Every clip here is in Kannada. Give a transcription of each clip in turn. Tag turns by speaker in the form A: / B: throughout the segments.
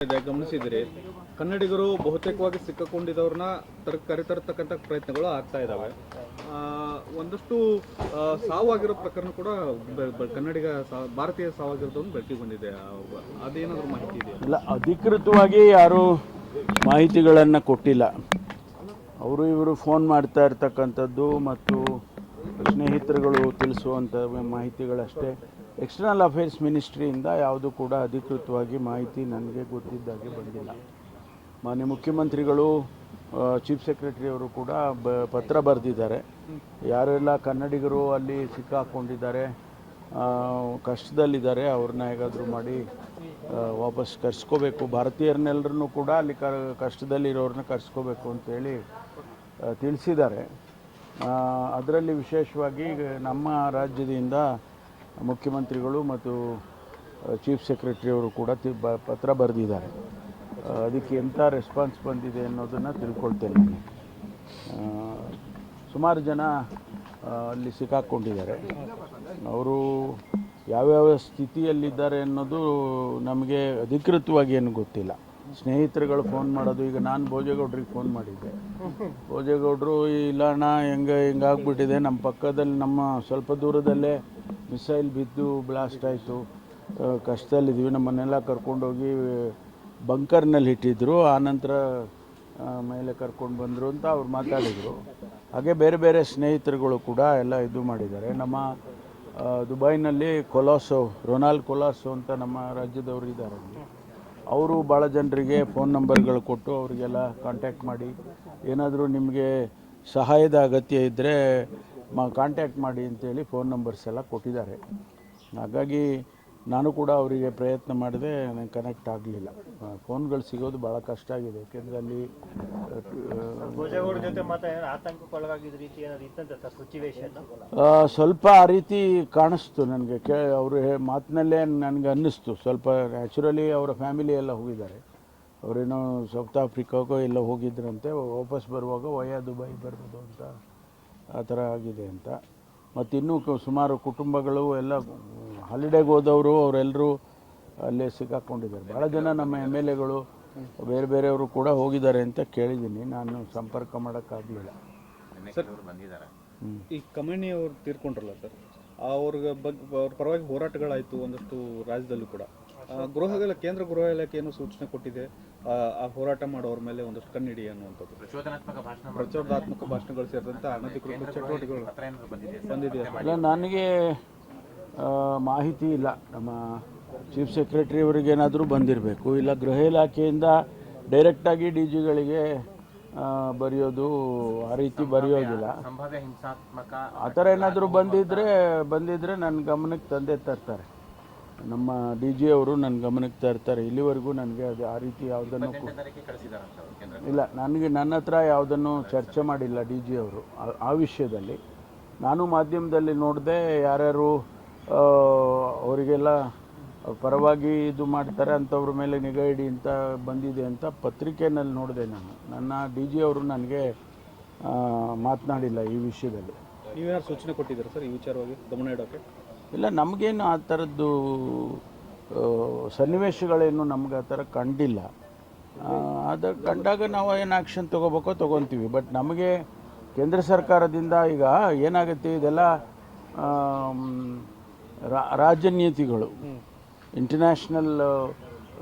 A: ಗಮನಿಸಿದರೆ ಕನ್ನಡಿಗರು ಬಹುತೇಕವಾಗಿ ಸಿಕ್ಕಿಕೊಂಡಿದ್ದವ್ರನ್ನ ಕರೆತರತಕ್ಕಂಥ ಪ್ರಯತ್ನಗಳು ಆಗ್ತಾ ಇದ್ದಾವೆ. ಒಂದಷ್ಟು ಸಾವಾಗಿರೋ ಪ್ರಕರಣ ಕೂಡ ಕನ್ನಡಿಗ ಭಾರತೀಯ ಸಾವಾಗಿರೋದನ್ನು ಬೆಳಕಿಗೆ ಬಂದಿದೆ. ಅದೇನಾದರೂ ಮಾಹಿತಿ ಇದೆ?
B: ಇಲ್ಲ, ಅಧಿಕೃತವಾಗಿ ಯಾರೂ ಮಾಹಿತಿಗಳನ್ನು ಕೊಟ್ಟಿಲ್ಲ. ಅವರು ಇವರು ಫೋನ್ ಮಾಡ್ತಾ ಇರ್ತಕ್ಕಂಥದ್ದು ಮತ್ತು ಸ್ನೇಹಿತರುಗಳು ತಿಳಿಸುವಂಥ ಮಾಹಿತಿಗಳಷ್ಟೇ. ಎಕ್ಸ್ಟರ್ನಲ್ ಅಫೇರ್ಸ್ ಮಿನಿಸ್ಟ್ರಿಯಿಂದ ಯಾವುದೂ ಕೂಡ ಅಧಿಕೃತವಾಗಿ ಮಾಹಿತಿ ನನಗೆ ಗೊತ್ತಿದ್ದಾಗೆ ಬಂದಿಲ್ಲ. ಮಾನ್ಯ ಮುಖ್ಯಮಂತ್ರಿಗಳು, ಚೀಫ್ ಸೆಕ್ರೆಟರಿ ಅವರು ಕೂಡ ಪತ್ರ ಬರೆದಿದ್ದಾರೆ. ಯಾರೆಲ್ಲ ಕನ್ನಡಿಗರು ಅಲ್ಲಿ ಸಿಕ್ಕಾಕೊಂಡಿದ್ದಾರೆ, ಕಷ್ಟದಲ್ಲಿದ್ದಾರೆ, ಅವ್ರನ್ನ ಹೇಗಾದರೂ ಮಾಡಿ ವಾಪಸ್ ಕರ್ಸ್ಕೋಬೇಕು, ಭಾರತೀಯರನ್ನೆಲ್ಲರನ್ನೂ ಕೂಡ ಅಲ್ಲಿ ಕಷ್ಟದಲ್ಲಿರೋರನ್ನ ಕರ್ಸ್ಕೋಬೇಕು ಅಂತೇಳಿ ತಿಳಿಸಿದ್ದಾರೆ. ಅದರಲ್ಲಿ ವಿಶೇಷವಾಗಿ ನಮ್ಮ ರಾಜ್ಯದಿಂದ ಮುಖ್ಯಮಂತ್ರಿಗಳು ಮತ್ತು ಚೀಫ್ ಸೆಕ್ರೆಟರಿ ಅವರು ಕೂಡ ಪತ್ರ ಬರೆದಿದ್ದಾರೆ. ಅದಕ್ಕೆ ಎಂಥ ರೆಸ್ಪಾನ್ಸ್ ಬಂದಿದೆ ಅನ್ನೋದನ್ನು ತಿಳ್ಕೊಳ್ತೇನೆ. ಸುಮಾರು ಜನ ಅಲ್ಲಿ ಸಿಕ್ಕಾಕ್ಕೊಂಡಿದ್ದಾರೆ. ಅವರು ಯಾವ್ಯಾವ ಸ್ಥಿತಿಯಲ್ಲಿದ್ದಾರೆ ಅನ್ನೋದು ನಮಗೆ ಅಧಿಕೃತವಾಗಿ ಏನು ಗೊತ್ತಿಲ್ಲ. ಸ್ನೇಹಿತರುಗಳು ಫೋನ್ ಮಾಡೋದು, ಈಗ ನಾನು ಭೋಜೇಗೌಡರಿಗೆ ಫೋನ್ ಮಾಡಿದ್ದೆ. ಭೋಜೇಗೌಡರು ಇಲ್ಲ ಅಣ್ಣ ಹೆಂಗಾಗ್ಬಿಟ್ಟಿದೆ, ನಮ್ಮ ಪಕ್ಕದಲ್ಲಿ ನಮ್ಮ ಸ್ವಲ್ಪ ದೂರದಲ್ಲೇ ಮಿಸೈಲ್ ಬಿದ್ದು ಬ್ಲಾಸ್ಟ್ ಆಯಿತು, ಕಷ್ಟದಲ್ಲಿದ್ದೀವಿ, ನಮ್ಮನ್ನೆಲ್ಲ ಕರ್ಕೊಂಡೋಗಿ ಬಂಕರ್ನಲ್ಲಿ ಇಟ್ಟಿದ್ದರು, ಆನಂತರ ಮೇಲೆ ಕರ್ಕೊಂಡು ಬಂದರು ಅಂತ ಅವ್ರು ಮಾತಾಡಿದರು. ಹಾಗೆ ಬೇರೆ ಬೇರೆ ಸ್ನೇಹಿತರುಗಳು ಕೂಡ ಎಲ್ಲ ಇದು ಮಾಡಿದ್ದಾರೆ. ನಮ್ಮ ದುಬೈನಲ್ಲಿ ರೊನಾಲ್ಡ್ ಕೊಲಾಸೋ ಅಂತ ನಮ್ಮ ರಾಜ್ಯದವರು ಇದ್ದಾರೆ. ಅವರು ಭಾಳ ಜನರಿಗೆ ಫೋನ್ ನಂಬರ್ಗಳು ಕೊಟ್ಟು ಅವರಿಗೆಲ್ಲ ಕಾಂಟ್ಯಾಕ್ಟ್ ಮಾಡಿ, ಏನಾದರೂ ನಿಮಗೆ ಸಹಾಯದ ಅಗತ್ಯ ಇದ್ದರೆ ಕಾಂಟ್ಯಾಕ್ಟ್ ಮಾಡಿ ಅಂತೇಳಿ ಫೋನ್ ನಂಬರ್ಸ್ ಎಲ್ಲ ಕೊಟ್ಟಿದ್ದಾರೆ. ಹಾಗಾಗಿ ನಾನು ಕೂಡ ಅವರಿಗೆ ಪ್ರಯತ್ನ ಮಾಡಿದೆ, ನನಗೆ ಕನೆಕ್ಟ್ ಆಗಲಿಲ್ಲ. ಫೋನ್ಗಳು ಸಿಗೋದು ಭಾಳ ಕಷ್ಟ ಆಗಿದೆ. ಯಾಕೆಂದರೆ ಅಲ್ಲಿ ಸ್ವಲ್ಪ ಆ ರೀತಿ ಕಾಣಿಸ್ತು ನನಗೆ. ಅವರು ಮಾತಿನಲ್ಲೇ ನನಗೆ ಅನ್ನಿಸ್ತು. ಸ್ವಲ್ಪ ನ್ಯಾಚುರಲಿ ಅವರ ಫ್ಯಾಮಿಲಿ ಎಲ್ಲ ಹೋಗಿದ್ದಾರೆ. ಅವರೇನೋ ಸೌತ್ ಆಫ್ರಿಕಾಗೋ ಎಲ್ಲ ಹೋಗಿದ್ರಂತೆ, ವಾಪಸ್ ಬರುವಾಗ ವಯಾ ದುಬೈ ಬರ್ಬೋದು ಅಂತ ಆ ಥರ ಆಗಿದೆ ಅಂತ. ಮತ್ತು ಇನ್ನೂ ಸುಮಾರು ಕುಟುಂಬಗಳು ಎಲ್ಲ ಹಾಲಿಡೇಗೆ ಹೋದವರು ಅವರೆಲ್ಲರೂ ಅಲ್ಲೇ ಸಿಕ್ಕಾಕ್ಕೊಂಡಿದ್ದಾರೆ. ಭಾಳ ಜನ ನಮ್ಮ MLAಗಳು ಬೇರೆ ಬೇರೆಯವರು ಕೂಡ ಹೋಗಿದ್ದಾರೆ ಅಂತ ಕೇಳಿದ್ದೀನಿ. ನಾನು ಸಂಪರ್ಕ ಮಾಡೋಕ್ಕಾಗಲಿಲ್ಲ.
A: ಈ ಕಮಣಿ ಅವರು ತೀರ್ಕೊಂಡ್ರಲ್ಲ ಸರ್, ಅವ್ರ ಪರವಾಗಿ ಹೋರಾಟಗಳಾಯಿತು ಒಂದಷ್ಟು ರಾಜ್ಯದಲ್ಲೂ ಕೂಡ. ಕೇಂದ್ರ ಗೃಹ ಇಲಾಖೆ ಏನೋ ಸೂಚನೆ ಕೊಟ್ಟಿದೆ, ಆ ಹೋರಾಟ ಮಾಡೋರ ಮೇಲೆ ಒಂದಷ್ಟು ಕಣ್ಣಿಡಿ ಅನ್ನುವಂಥದ್ದು. ಪ್ರಚೋದನಾತ್ಮಕ ಭಾಷಣಗಳು ಸೇರಿದಂತೆ ಅನಧಿಕೃತ ಚಟುವಟಿಕೆಗಳು ಬಂದಿದೆ.
B: ಅಲ್ಲ, ನನಗೆ ಮಾಹಿತಿ ಇಲ್ಲ. ನಮ್ಮ ಚೀಫ್ ಸೆಕ್ರೆಟರಿ ಅವರಿಗೇನಾದರೂ ಬಂದಿರಬೇಕು, ಇಲ್ಲ ಗೃಹ ಇಲಾಖೆಯಿಂದ ಡೈರೆಕ್ಟಾಗಿ DGಗಳಿಗೆ ಬರೆಯೋದು, ಆ ರೀತಿ ಬರೆಯೋದಿಲ್ಲ. ಆ ಥರ ಏನಾದರೂ ಬಂದಿದ್ದರೆ ನನ್ನ ಗಮನಕ್ಕೆ ತಂದೆ ತರ್ತಾರೆ. ನಮ್ಮ DG ಅವರು ನನ್ನ ಗಮನಕ್ಕೆ ತರ್ತಾರೆ. ಇಲ್ಲಿವರೆಗೂ ನನಗೆ ಅದು ಆ ರೀತಿ ಯಾವುದನ್ನು ಇಲ್ಲ, ನನ್ನ ಹತ್ರ ಯಾವುದನ್ನು ಚರ್ಚೆ ಮಾಡಿಲ್ಲ DG ಅವರು ಆ ವಿಷಯದಲ್ಲಿ. ನಾನು ಮಾಧ್ಯಮದಲ್ಲಿ ನೋಡಿದೆ, ಯಾರ್ಯಾರು ಅವರಿಗೆಲ್ಲ ಪರವಾಗಿ ಇದು ಮಾಡ್ತಾರೆ ಅಂಥವ್ರ ಮೇಲೆ ನಿಗಾ ಇಡಿ ಅಂತ ಬಂದಿದೆ ಅಂತ ಪತ್ರಿಕೆಯಲ್ಲಿ ನೋಡಿದೆ ನಾನು. ನನ್ನ DG ಅವರು ನನಗೆ ಮಾತನಾಡಿಲ್ಲ ಈ ವಿಷಯದಲ್ಲಿ.
A: ನೀವ್ಯಾರು ಸೂಚನೆ ಕೊಟ್ಟಿದ್ದೀರಾ ಸರ್ ಈ ವಿಚಾರವಾಗಿ ಗಮನ ಇಡೋಕ್ಕೆ?
B: ಇಲ್ಲ, ನಮಗೇನು ಆ ಥರದ್ದು ಸನ್ನಿವೇಶಗಳೇನು ನಮ್ಗೆ ಆ ಥರ ಕಂಡಿಲ್ಲ. ಅದು ಕಂಡಾಗ ನಾವು ಏನು ಆ್ಯಕ್ಷನ್ ತೊಗೋಬೇಕೋ ತೊಗೊತೀವಿ. ಬಟ್ ನಮಗೆ ಕೇಂದ್ರ ಸರ್ಕಾರದಿಂದ ಈಗ ಏನಾಗುತ್ತೆ, ಇದೆಲ್ಲ ರಾಜನೀತಿಗಳು, ಇಂಟರ್ನ್ಯಾಷನಲ್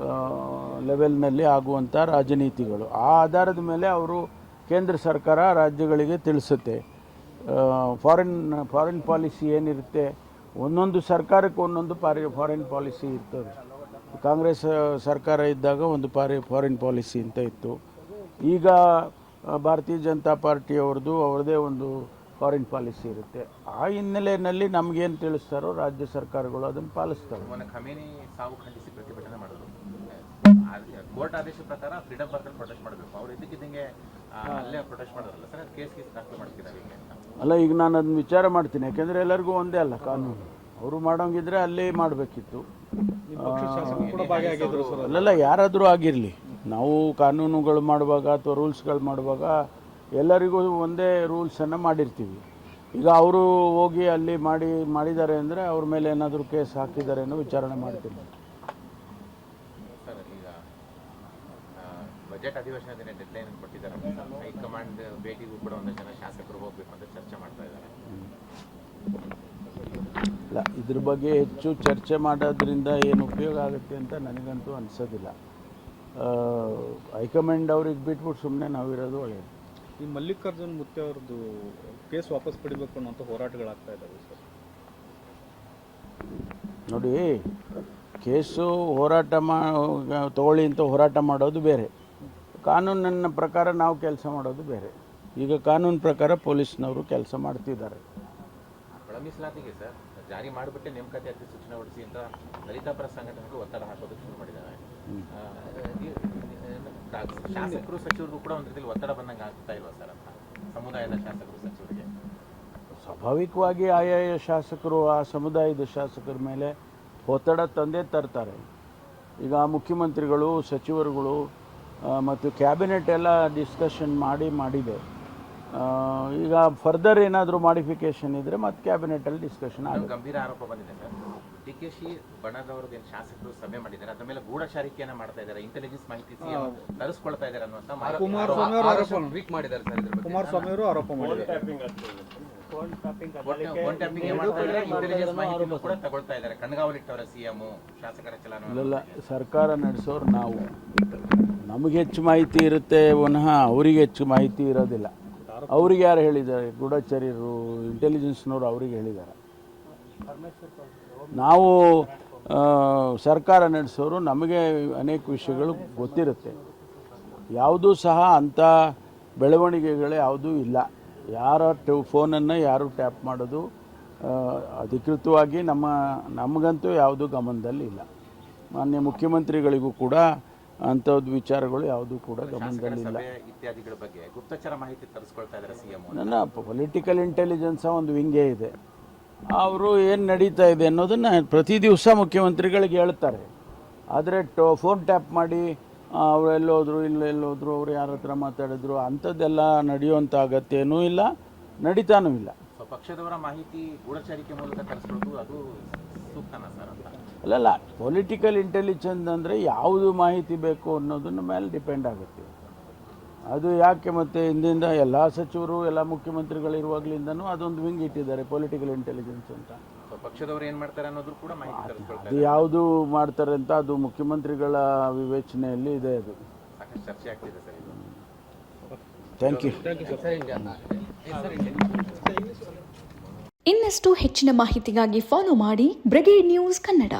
B: ಲೆವೆಲ್ನಲ್ಲಿ ಆಗುವಂಥ ರಾಜನೀತಿಗಳು. ಆ ಆಧಾರದ ಮೇಲೆ ಅವರು ಕೇಂದ್ರ ಸರ್ಕಾರ ರಾಜ್ಯಗಳಿಗೆ ತಿಳಿಸುತ್ತೆ. ಫಾರಿನ್ ಪಾಲಿಸಿ ಏನಿರುತ್ತೆ, ಒಂದೊಂದು ಸರ್ಕಾರಕ್ಕೆ ಒಂದೊಂದು ಫಾರಿನ್ ಪಾಲಿಸಿ ಇರ್ತದೆ. ಕಾಂಗ್ರೆಸ್ ಸರ್ಕಾರ ಇದ್ದಾಗ ಒಂದು ಫಾರಿನ್ ಪಾಲಿಸಿ ಅಂತ ಇತ್ತು. ಈಗ ಭಾರತೀಯ ಜನತಾ ಪಾರ್ಟಿಯವ್ರದ್ದು ಅವ್ರದ್ದೇ ಒಂದು ಫಾರಿನ್ ಪಾಲಿಸಿ ಇರುತ್ತೆ. ಆ ಹಿನ್ನೆಲೆಯಲ್ಲಿ ನಮಗೇನು ತಿಳಿಸ್ತಾರೋ ರಾಜ್ಯ ಸರ್ಕಾರಗಳು ಅದನ್ನು ಪಾಲಿಸ್ತವೆ.
C: ಕೋರ್ಟ್ ಆದೇಶ ಪ್ರಕಾರ ಫ್ರೀಡಮ್ ಪಾರ್ಕ್ ಪ್ರೊಟೆಸ್ಟ್ ಮಾಡಬೇಕು. ಅವರು ಇದಕ್ಕಿದ್ದಂಗೆ ಅಲ್ಲೇ ಪ್ರೊಟೆಸ್ಟ್ ಮಾಡೋರಲ್ಲ ಸರ್, ಕೇಸ್ ದಾಖಲೆ ಮಾಡ್ತಿದ್ದಾರೆ.
B: ಅಲ್ಲ, ಈಗ ನಾನು ಅದನ್ನ ವಿಚಾರ ಮಾಡ್ತೀನಿ. ಯಾಕೆಂದರೆ ಎಲ್ಲರಿಗೂ ಒಂದೇ ಅಲ್ಲ ಕಾನೂನು. ಅವರು ಮಾಡೋಂಗಿದ್ರೆ ಅಲ್ಲೇ ಮಾಡಬೇಕಿತ್ತು. ಅಲ್ಲೆಲ್ಲ ಯಾರಾದರೂ ಆಗಿರಲಿ, ನಾವು ಕಾನೂನುಗಳು ಮಾಡುವಾಗ ಅಥವಾ ರೂಲ್ಸ್ಗಳು ಮಾಡುವಾಗ ಎಲ್ಲರಿಗೂ ಒಂದೇ ರೂಲ್ಸನ್ನು ಮಾಡಿರ್ತೀವಿ. ಈಗ ಅವರು ಹೋಗಿ ಅಲ್ಲಿ ಮಾಡಿದ್ದಾರೆ ಅಂದರೆ ಅವ್ರ ಮೇಲೆ ಏನಾದರೂ ಕೇಸ್ ಹಾಕಿದ್ದಾರೆ ಅನ್ನೋ ವಿಚಾರಣೆ ಮಾಡ್ತೀನಿ.
C: ಬಜೆಟ್ ಅಧಿವೇಶನದ ಡೆಡ್ಲೈನ್ ಕೊಟ್ಟಿದ್ದಾರೆ. ಹೈಕಮಾಂಡ್ ಭೇಟಿಗೂ ಕೂಡ ಒಂದಷ್ಟು ಜನ ಶಾಸಕರು ಹೋಗ್ಬೇಕು ಅಂತ ಚರ್ಚೆ ಮಾಡ್ತಾ ಇದ್ದಾರೆ.
B: ಇಲ್ಲ, ಇದ್ರ ಬಗ್ಗೆ ಹೆಚ್ಚು ಚರ್ಚೆ ಮಾಡೋದ್ರಿಂದ ಏನು ಉಪಯೋಗ ಆಗುತ್ತೆ ಅಂತ ನನಗಂತೂ ಅನಿಸೋದಿಲ್ಲ. ಹೈಕಮಾಂಡ್ ಅವ್ರಿಗೆ ಬಿಟ್ಬಿಟ್ಟು ಸುಮ್ಮನೆ ನಾವಿರೋದು ಒಳ್ಳೆಯದು.
A: ಈ ಮಲ್ಲಿಕಾರ್ಜುನ್ ಮುತ್ತೆ ಅವ್ರದ್ದು ಕೇಸ್ ವಾಪಸ್ ಪಡಿಬೇಕು ಅನ್ನೋಂಥ ಹೋರಾಟಗಳಾಗ್ತಾ ಇದ್ದಾವೆ ಸರ್.
B: ನೋಡಿ, ಕೇಸು ಹೋರಾಟ ತಗೊಳ್ಳಿ ಅಂತ ಹೋರಾಟ ಮಾಡೋದು ಬೇರೆ, ಕಾನೂನಿನ ಪ್ರಕಾರ ನಾವು ಕೆಲಸ ಮಾಡೋದು ಬೇರೆ. ಈಗ ಕಾನೂನು ಪ್ರಕಾರ ಪೊಲೀಸ್ನವರು ಕೆಲಸ ಮಾಡ್ತಿದ್ದಾರೆ.
C: ಒಳ ಮೀಸಲಾತಿಗೆ ಸರ್ ಜಾರಿ ಮಾಡಿಬಿಟ್ಟೆ ನೇಮಕಾತಿ ಅಧಿಸೂಚನೆ ಹೊರಡಿಸಿ ಅಂತ ದಲಿತ ಪರ ಸಂಘಟನೆಗಳು ಒತ್ತಡ ಹಾಕೋದಕ್ಕೆ ಶುರು ಮಾಡಿದ್ದಾರೆ. ಶಾಸಕರು ಸಚಿವರಿಗೂ ಕೂಡ ಒಂದು ರೀತಿಯಲ್ಲಿ ಒತ್ತಡ ಬಂದಂಗೆ ಆಗ್ತಾ ಇಲ್ವಾ ಸರ್ ಅಂತ ಸಮುದಾಯದ ಶಾಸಕರು ಸಚಿವರಿಗೆ?
B: ಸ್ವಾಭಾವಿಕವಾಗಿ ಆಯಾಯ ಶಾಸಕರು ಆ ಸಮುದಾಯದ ಶಾಸಕರ ಮೇಲೆ ಒತ್ತಡ ತಂದೇ ತರ್ತಾರೆ. ಈಗ ಮುಖ್ಯಮಂತ್ರಿಗಳು, ಸಚಿವರುಗಳು ಮತ್ತು ಕ್ಯಾಬಿನೆಟ್ ಎಲ್ಲ ಡಿಸ್ಕಷನ್ ಮಾಡಿದೆ. ಈಗ ಫರ್ದರ್ ಏನಾದರೂ ಮಾಡಿಫಿಕೇಶನ್ ಇದ್ದರೆ ಮತ್ತೆ ಕ್ಯಾಬಿನೆಟಲ್ಲಿ ಡಿಸ್ಕಷನ್ ಆಗುತ್ತೆ.
C: ಗಂಭೀರ ಆರೋಪ ಬಂದಿದೆ ಸರ್. DK ಶಿ ಬಣದವ್ರದ್ದು ಏನು ಶಾಸಕರು ಸಭೆ ಮಾಡಿದ್ದಾರೆ, ಅದ್ರ ಮೇಲೆ ಗೂಢಚಾರಿಕೆಯನ್ನು ಮಾಡ್ತಾ ಇದ್ದಾರೆ, ಇಂಟೆಲಿಜೆನ್ಸ್ ಮಾಹಿತಿ ತರಿಸ್ಕೊಳ್ತಾ ಇದ್ದಾರೆ ಅನ್ನುವಂಥ
A: ಕುಮಾರಸ್ವಾಮಿ ಅವರು ಆರೋಪ ಮಾಡಿದ್ದಾರೆ.
C: ಇಂಟೆಲಿಜೆನ್ಸ್ ಮಾಹಿತಿ ಕೂಡ ತಗೊಳ್ತಾ ಇದ್ದಾರೆ. ಕಣ್ಗಾವಲಿಟ್ಟವರ CM ಶಾಸಕರ ಚಲನ
B: ಇಲ್ಲ, ಸರ್ಕಾರ ನಡೆಸೋರು ನಾವು. ನಮಗೆ ಹೆಚ್ಚು ಮಾಹಿತಿ ಇರುತ್ತೆ, ಪುನಃ ಅವರಿಗೆ ಹೆಚ್ಚು ಮಾಹಿತಿ ಇರೋದಿಲ್ಲ. ಅವ್ರಿಗೆ ಯಾರು ಹೇಳಿದ್ದಾರೆ? ಗೂಢಚಾರ್ಯರು, ಇಂಟೆಲಿಜೆನ್ಸ್ನವರು ಅವರಿಗೆ ಹೇಳಿದ್ದಾರೆ. ನಾವು ಸರ್ಕಾರ ನಡೆಸೋರು, ನಮಗೆ ಅನೇಕ ವಿಷಯಗಳು ಗೊತ್ತಿರುತ್ತೆ. ಯಾವುದೂ ಸಹ ಅಂಥ ಬೆಳವಣಿಗೆಗಳು ಯಾವುದೂ ಇಲ್ಲ. ಯಾರ ಫೋನನ್ನು ಯಾರು ಟ್ಯಾಪ್ ಮಾಡೋದು ಅಧಿಕೃತವಾಗಿ ನಮಗಂತೂ ಯಾವುದೂ ಗಮನದಲ್ಲಿ ಇಲ್ಲ. ಮಾನ್ಯ ಮುಖ್ಯಮಂತ್ರಿಗಳಿಗೂ ಕೂಡ ಅಂಥದ್ದು ವಿಚಾರಗಳು ಯಾವುದೂ ಕೂಡ ಗಮನದಲ್ಲಿಲ್ಲ.
C: ಇತ್ಯಾದಿಗಳ ಬಗ್ಗೆ ಗುಪ್ತಚರ ಮಾಹಿತಿ ತರಿಸ್ಕೊಳ್ತಾ ಇದ್ದಾರೆ CM.
B: ನನ್ನ ಪೊಲಿಟಿಕಲ್ ಇಂಟೆಲಿಜೆನ್ಸ್ ಒಂದು ವಿಂಗೇ ಇದೆ. ಅವರು ಏನು ನಡೀತಾ ಇದೆ ಅನ್ನೋದನ್ನು ಪ್ರತಿ ದಿವಸ ಮುಖ್ಯಮಂತ್ರಿಗಳಿಗೆ ಹೇಳ್ತಾರೆ. ಆದರೆ ಫೋನ್ ಟ್ಯಾಪ್ ಮಾಡಿ ಅವ್ರು ಎಲ್ಲೋದ್ರು ಇಲ್ಲೆಲ್ಲೋದ್ರು, ಅವ್ರು ಯಾರ ಹತ್ರ ಮಾತಾಡಿದ್ರು, ಅಂಥದ್ದೆಲ್ಲ ನಡೆಯುವಂಥ ಅಗತ್ಯನೂ ಇಲ್ಲ, ನಡೀತಾನೂ ಇಲ್ಲ.
C: ಪಕ್ಷದವರ ಮಾಹಿತಿ ಗೂಢಚಾರಿಕೆ ಮೂಲಕ ತರಿಸ್ಕೊಳ್ಳೋದು ಅದು ಸೂಕ್ತನಾ ಸರ್ ಅಂತ?
B: ಅಲ್ಲಲ್ಲ, ಪೊಲಿಟಿಕಲ್ ಇಂಟೆಲಿಜೆನ್ಸ್ ಅಂದರೆ ಯಾವುದು ಮಾಹಿತಿ ಬೇಕು ಅನ್ನೋದನ್ನ ಮೇಲೆ ಡಿಪೆಂಡ್ ಆಗುತ್ತೆ. ಅದು ಯಾಕೆ ಮತ್ತೆ ಹಿಂದಿಂದ ಎಲ್ಲ ಸಚಿವರು, ಎಲ್ಲ ಮುಖ್ಯಮಂತ್ರಿಗಳಿರುವಾಗಲಿಂದನೂ ಅದೊಂದು ವಿಂಗ್ ಇಟ್ಟಿದ್ದಾರೆ ಪೊಲಿಟಿಕಲ್ ಇಂಟೆಲಿಜೆನ್ಸ್ ಅಂತ.
C: ಪಕ್ಷದವರು ಏನು ಮಾಡ್ತಾರೆ ಅನ್ನೋದು ಕೂಡ ಮಾಹಿತಿ ತರಿಸ್ಕೊಳ್ತಾರೆ.
B: ಅದು ಯಾವುದು ಮಾಡ್ತಾರೆ ಅಂತ ಅದು ಮುಖ್ಯಮಂತ್ರಿಗಳ ವಿವೇಚನೆಯಲ್ಲಿ ಇದೆ. ಅದು
C: ಸಾಕಷ್ಟು ಚರ್ಚೆ ಆಗ್ತಿದೆ ಸರ್ ಇದು.
B: Thank you.
D: ಇನ್ನಷ್ಟು ಹೆಚ್ಚಿನ ಮಾಹಿತಿಗಾಗಿ ಫಾಲೋ ಮಾಡಿ ಬ್ರಿಗೇಡ್ ನ್ಯೂಸ್ ಕನ್ನಡ.